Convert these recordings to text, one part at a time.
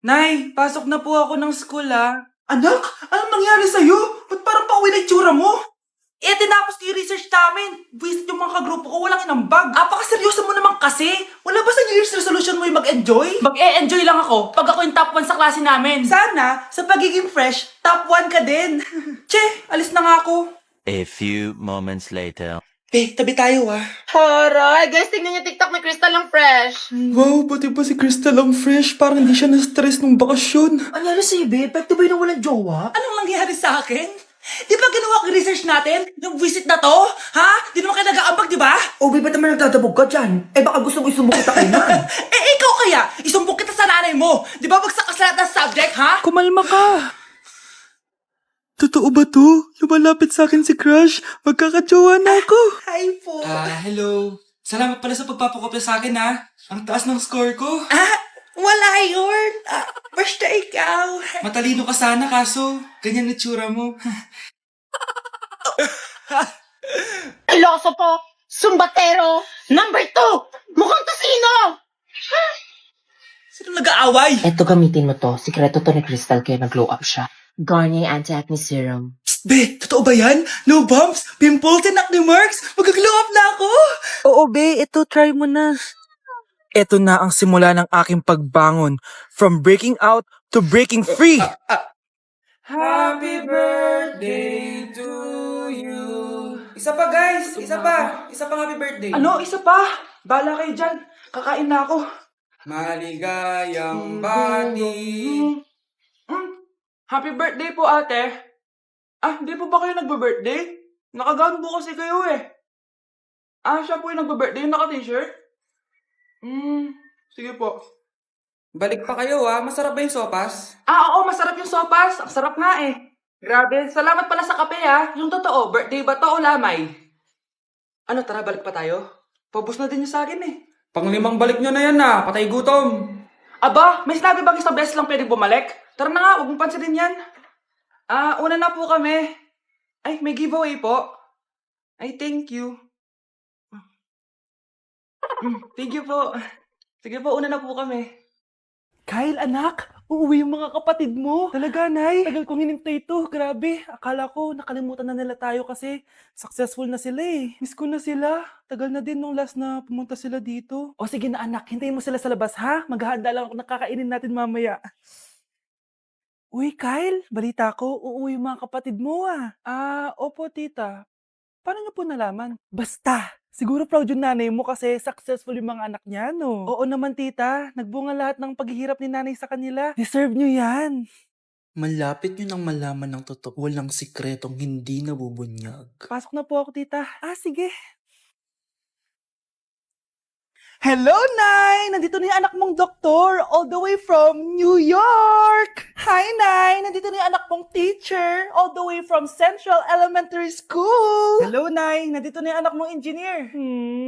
Nay, pasok na po ako ng school Anak, anong nangyari sa'yo? Ba't parang pauwi na itsura mo? Tinapos ko yung research namin. Visit yung mga kagrupo ko, walang inambag. Apakaseryoso mo naman kasi. Wala ba sa New Year's resolution mo yung mag-enjoy? Mag-e-enjoy lang ako pag ako yung top 1 sa klase namin. Sana, sa pagiging fresh, top 1 ka din. Che, alis na nga ako. A few moments later. Tabi tayo Haray! Guys, tingnan niyo TikTok ni Crystal ang fresh. Wow, pati ba si Crystal ang fresh? Parang hindi siya na-stress nung bakasyon. Anyari sa'yo, babe? Epekto ba yun ng walang jowa? Anong nangyari sa akin? Di ba ginawa ko yung research natin? Yung visit na to? Ha? Di naman kayo nag-aambag, di ba? O, babe, ba't naman nagdadabog ka dyan? Baka gusto mo isumbong kita kay Nan. Ikaw kaya? Isumbong kita sa nanay mo. Di ba bagsak ka sa lahat ng subject, ha? Kumalma ka. Totoo ba to? Lumalapit sa akin si Crush. Magkakajowa na ako. Hi po. Hello. Salamat pala sa pagpapakopya sa akin, Ang taas ng score ko. Wala yun. Basta ikaw. Matalino ka sana, kaso ganyan na tsura mo. Iloso po! Sumbatero! Number 2! Mukhang kasino! Sino nag-aaway? Eto, gamitin mo to. Sikreto to ni Crystal kaya nag-glow up siya. Garnier Anti-Acne Serum. Psst, be, totoo ba yan? No bumps, pimples, and acne marks? Mag-glow up na ako! Oo, be. Ito, try mo na. Ito na ang simula ng aking pagbangon. From breaking out to breaking free! Happy birthday to you. Isa pa, guys. Isa pa. Isa pang happy birthday. Ano? Isa pa? Bala kayo dyan. Kakain na ako. Maligayang bati. Happy birthday po, ate. Hindi po ba kayo nagbe-birthday? Nakagown po kasi kayo siya po yung nagbe-birthday, yung naka-t-shirt? Sige po. Balik pa kayo masarap ba yung sopas? Oo, masarap yung sopas. Ang sarap nga Grabe, salamat pala sa kape Yung totoo, birthday ba to o lamay? Ano, tara, balik pa tayo? Paubos na din yung sa akin Panglimang balik nyo na yan patay gutom. Aba, may sinabi bang isang beses lang pwede bumalik? Tara na nga, huwag mong pansinin yan. Una na po kami. Ay, may giveaway po. Ay, thank you. Thank you po. Sige po, una na po kami. Kyle, anak, uuwi yung mga kapatid mo. Talaga, Nay. Tagal kong hinintay ito. Grabe. Akala ko nakalimutan na nila tayo kasi successful na sila Miss ko na sila. Tagal na din nung last na pumunta sila dito. O sige na, anak. Hintayin mo sila sa labas, ha? Maghahanda lang ako nakakainin natin mamaya. Uy, Kyle. Balita ko, uuwi yung mga kapatid mo opo, tita. Paano niyo po nalaman? Basta! Siguro proud yung nanay mo kasi successful yung mga anak niya, no? Oo naman, tita. Nagbunga lahat ng paghihirap ni nanay sa kanila. Deserve nyo yan. Malapit nyo nang malaman ng totoo. Walang sikretong hindi nabubunyag. Pasok na po ako, tita. Sige. Hello, Nay! Nandito na yung anak mong doktor, all the way from New York! Hi, Nay! Nandito na yung anak mong teacher, all the way from Central Elementary School! Hello, Nay! Nandito na yung anak mong engineer.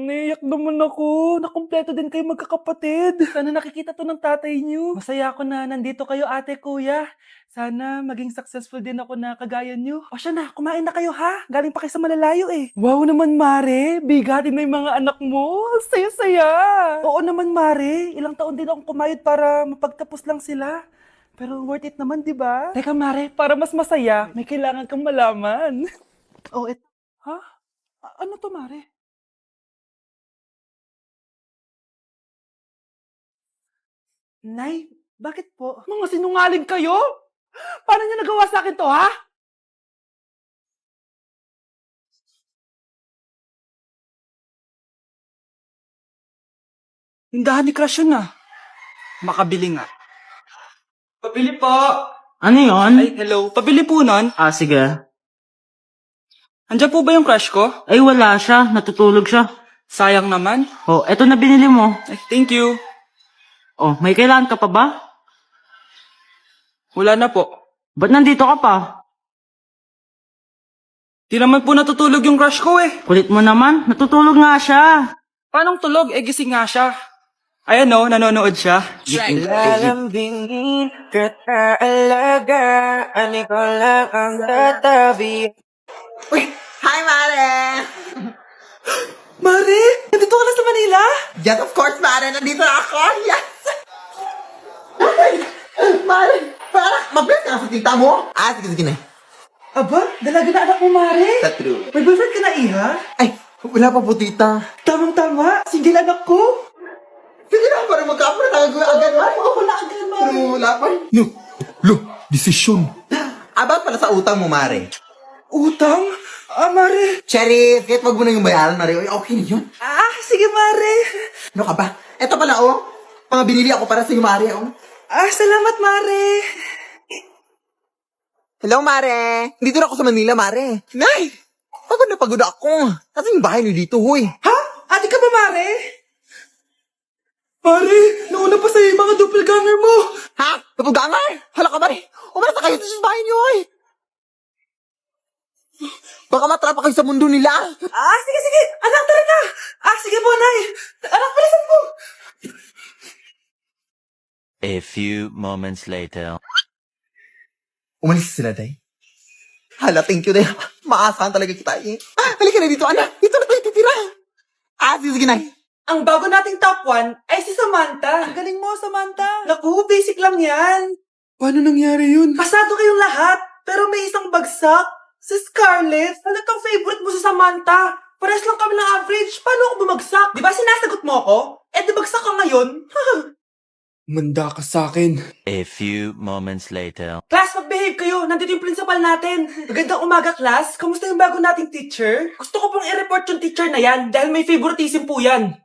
Naiyak naman ako. Nakumpleto din kayo magkakapatid. Sana nakikita to ng tatay niyo. Masaya ako na nandito kayo, ate, kuya. Sana maging successful din ako na kagaya niyo. O siya na, kumain na kayo ha. Galing pa kayo sa malalayo Wow naman, Mare. Bigatin na yung mga anak mo. Saya-saya. Oo naman, Mare. Ilang taon din akong kumayod para mapagtapos lang sila. Pero worth it naman, di ba? Teka, Mare, para mas masaya, may kailangan kang malaman. Ha? Ano to, Mare? Nay, bakit po? Mga sinungaling kayo? Paano niyo nagawa sa akin to, ha? Tindahan ni Crush yun Makabili nga. Pabili po. Ano yon? Ay, hello. Pabili po nun. Sige. Andiyan po ba yung crush ko? Ay, wala siya. Natutulog siya. Sayang naman. Eto na binili mo. Ay, thank you. May kailangan ka pa ba? Wala na po. Ba't nandito ka pa? Di naman po natutulog yung crush ko Kulit mo naman. Natutulog nga siya. Paanong tulog? Gising nga siya. Ayan nanonood siya. Lalambingin kita alagaan, ikaw lang ang tatabi. Uy! Hi, Mare! Mare, nandito ka na sa Manila? Yes, of course, Mare. Nandito na ako. Yes! ka sa tinta mo? Sige na. Aba, dalaga na anak mo, Mare. Sa true. May boyfriend ka na, Iha? Ay, wala pa po, tita. Tamang-tama, single anak ko. Sige na, parang magkapra na agad. Oo, wala agad, Mare. Pero wala pa. No, desisyon. About pala sa utang mo, Mare. Utang? Mare. Cherry, kahit wag mo na yung bayaran, Mare. Okay na yun. Sige, Mare. Ano ka ba? Eto pala, mga binili ako para sa iyo, Mare, Salamat, Mare. Hello, Mare. Dito na ako sa Manila, Mare. Nay! Pagod na pagod ako. Kasi yung bahay niyo dito, huy. Ha? Ate ka ba, Mare? Mare, nauna pa sa'yo yung mga doppelganger mo. Ha? Kapugangar? Hala ka, Mare. Umarasa kayo sa bahay niyo, huy. Baka matrapa kayo sa mundo nila. Sige. Anak, tara na. Sige po, Nay. Anak, palisan mo. A few moments later. Umalis sila, Day. Hala, thank you, Day. Maasahan talaga kita, Halika na dito, anak. Dito na tayo titira. Sige, Nay. Ang bago nating top 1 ay si Samantha. Ang galing mo, Samantha. Naku, basic lang yan. Paano nangyari yun? Pasado kayong lahat, pero may isang bagsak. Si Scarlett, halatang favorite mo si Samantha. Pares lang kami ng average. Paano ako bumagsak? Di ba sinasagot mo ako? Di bagsak ka ngayon? Manda ka sa akin. A few moments later. Class, mag-behave kayo. Nandito yung principal natin. Magandang umaga, class. Kamusta yung bago nating teacher? Gusto ko pong i-report yung teacher na yan dahil may favoritism po yan.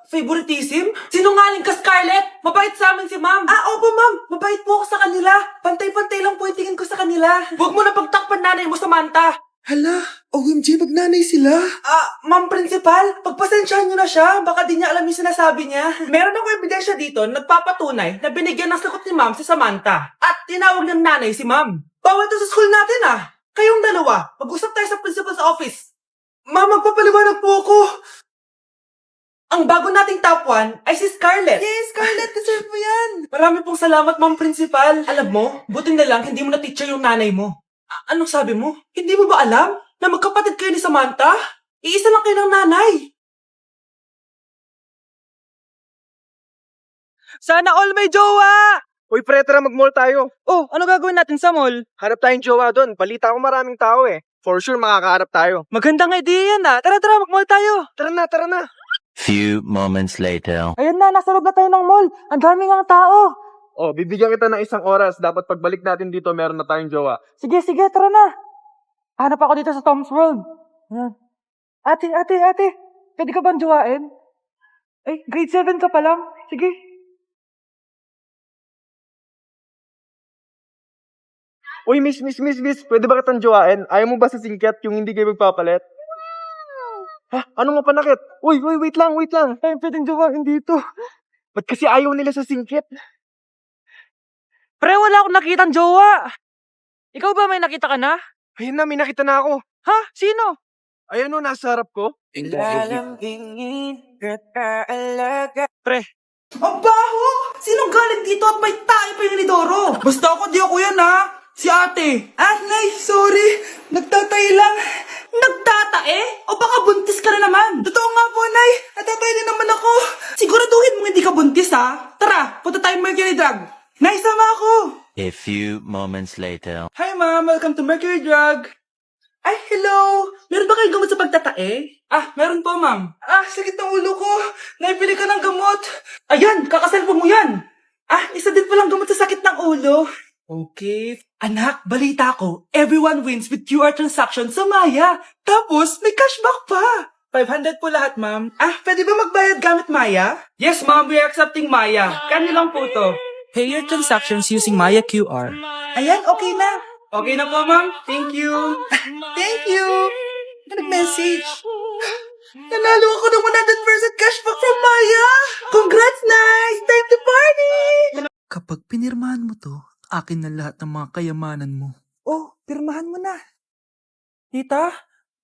Favoritism? Sinungaling ka, Scarlett! Mabait sa amin si ma'am. Opo, ma'am. Mabait po ako sa kanila. Pantay-pantay lang po yung tingin ko sa kanila. Huwag mo na pagtakpan nanay mo, Samantha. Hala, OMG, magnanay sila. Ma'am principal, pagpasensyahan niyo na siya. Baka di niya alam yung sinasabi niya. Meron ako ebidensya dito na nagpapatunay na binigyan ng sagot ni ma'am si Samantha. At tinawag ng nanay si ma'am. Bawal to sa school natin, Kayong dalawa, mag-usap tayo sa principal's office. Ma'am, magpapaliwanag po ako. Ang bago nating top 1 ay si Scarlett. Yes, Scarlett, deserve mo yan. Marami pong salamat, ma'am principal. Alam mo, buti na lang hindi mo na teacher yung nanay mo. Anong sabi mo? Hindi mo ba alam na magkapatid kayo ni Samantha? Iisa lang kayo ng nanay. Sana all may jowa! Uy, pre, tara mag-mall tayo. Oh, ano gagawin natin sa mall? Hanap tayong jowa doon. Balita ko maraming tao For sure, makakaharap tayo. Magandang idea yan Tara, mag-mall tayo. Tara na. Few moments later. Ayan na, nasa loob na tayo ng mall. Ang daming ang tao. Oh, bibigyan kita ng 1 oras. Dapat pagbalik natin dito, meron na tayong jowa. Sige, tara na. Hanap ako dito sa Tom's World. Ayan. Ate. Pwede ka bang jowain? Ay, grade 7 ka pa lang. Sige. Uy, miss. Pwede ba kitang jowain? Ayaw mo ba sa singkat yung hindi kayo magpapalit? Ha? Ano mo panakit? Uy, wait lang. Ay, pwedeng jowain dito. Ba't kasi ayaw nila sa singkit? Pre, wala akong nakitang jowa. Ikaw ba may nakita ka na? Ayun na, may nakita na ako. Ha? Sino? Ayun o, nasa harap ko. Pre, Ang baho! Sinong galing dito at may tayo pa yung Lidoro? Basta ako, di ako yan, Si ate. Nay, sorry. Nagtatay lang. Nagtatae? O baka buntis ka na naman? Totoo nga po, Nay. Nagtatay din naman ako. Siguraduhin mong hindi ka buntis, Tara, punta tayo Mercury Drug. Nay, sama ako. A few moments later. Hi, ma'am. Welcome to Mercury Drug. Ay, hello. Meron ba kayong gamot sa pagtatae? Meron po, ma'am. Sakit ng ulo ko. Naipili ka ng gamot. Ayan, kakaselfon mo yan. Isa din palang gamot sa sakit ng ulo. Okay. Anak, balita ko, everyone wins with QR transaction sa Maya. Tapos, may cashback pa. 500 po lahat, ma'am. Pwede ba magbayad gamit Maya? Yes, ma'am. We are accepting Maya. Kanilang po to. Pay your transactions using Maya QR. Ayan, okay na. Okay na po, ma'am. Thank you. Thank you. Nag-message. Nanalo ako ng 100% cashback from Maya. Congrats, nice. Time to party. Kapag pinirmahan mo to, akin na lahat ng mga kayamanan mo. Oh, pirmahan mo na. Tita,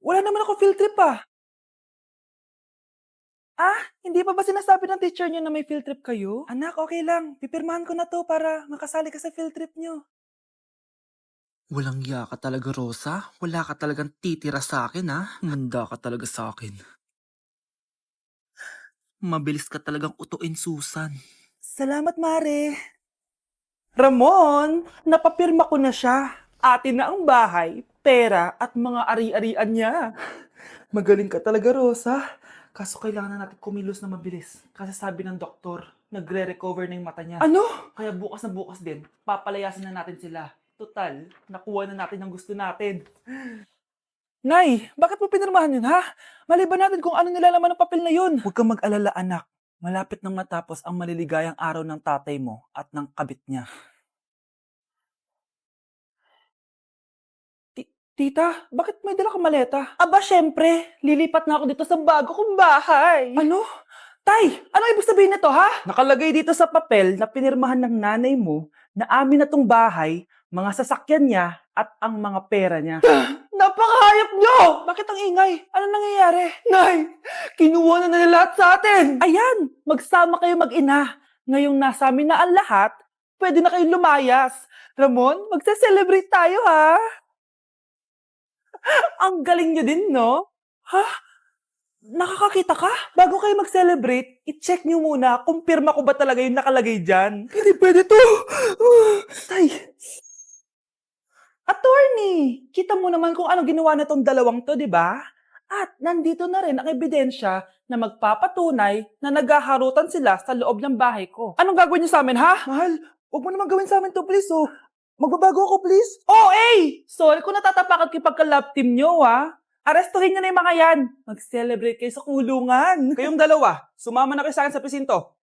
wala naman ako field trip hindi pa ba sinasabi ng teacher niyo na may field trip kayo? Anak, okay lang. Pipirmahan ko na to para makasali ka sa field trip niyo. Walang ya ka talaga, Rosa. Wala ka talagang titira sa akin, Manda ka talaga sa akin. Mabilis ka talagang utuin, Susan. Salamat, Mare. Ramon, napapirma ko na siya. Atin na ang bahay, pera at mga ari-arian niya. Magaling ka talaga, Rosa. Kaso kailangan na natin kumilos na mabilis. Kasi sabi ng doktor, nagre-recover na yung mata niya. Ano? Kaya bukas na bukas din, papalayasin na natin sila. Total, nakuha na natin ang gusto natin. Nay, bakit mo pinirmahan yun, ha? Maliban natin kung ano nilalaman ng papel na yun. Huwag kang mag-alala, anak. Malapit nang matapos ang maliligayang araw ng tatay mo at ng kabit niya. Tita, bakit may dala kang maleta? Aba, syempre. Lilipat na ako dito sa bago kong bahay. Ano? Tay, ano ibig sabihin nito, ha? Nakalagay dito sa papel na pinirmahan ng nanay mo na amin na tong bahay, mga sasakyan niya at ang mga pera niya. Napakahayop nyo! Bakit ang ingay? Ano nangyayari? Nay, kinuha na nila lahat sa atin! Ayan, magsama kayo mag-ina. Ngayong nasa amin na ang lahat, pwede na kayong lumayas. Ramon, magsa-celebrate tayo, ha? Ang galing nyo din, no? Ha? Nakakakita ka? Bago kayo mag-celebrate, i-check nyo muna kung pirma ko ba talaga yung nakalagay dyan. Hindi pwede to! Tay! Attorney! Kita mo naman kung ano ginawa na tong dalawang to, di ba? At nandito na rin ang ebidensya na magpapatunay na naghaharutan sila sa loob ng bahay ko. Anong gagawin niyo sa amin, ha? Mahal, huwag mo naman gawin sa amin to, please, oh. Magbabago ako, please. Oh, sorry kung natatapakan kayo pagka-love team nyo, ha? Arestuhin nyo na yung mga yan. Mag-celebrate kayo sa kulungan. Kayong dalawa, sumama na kayo sa akin sa presinto.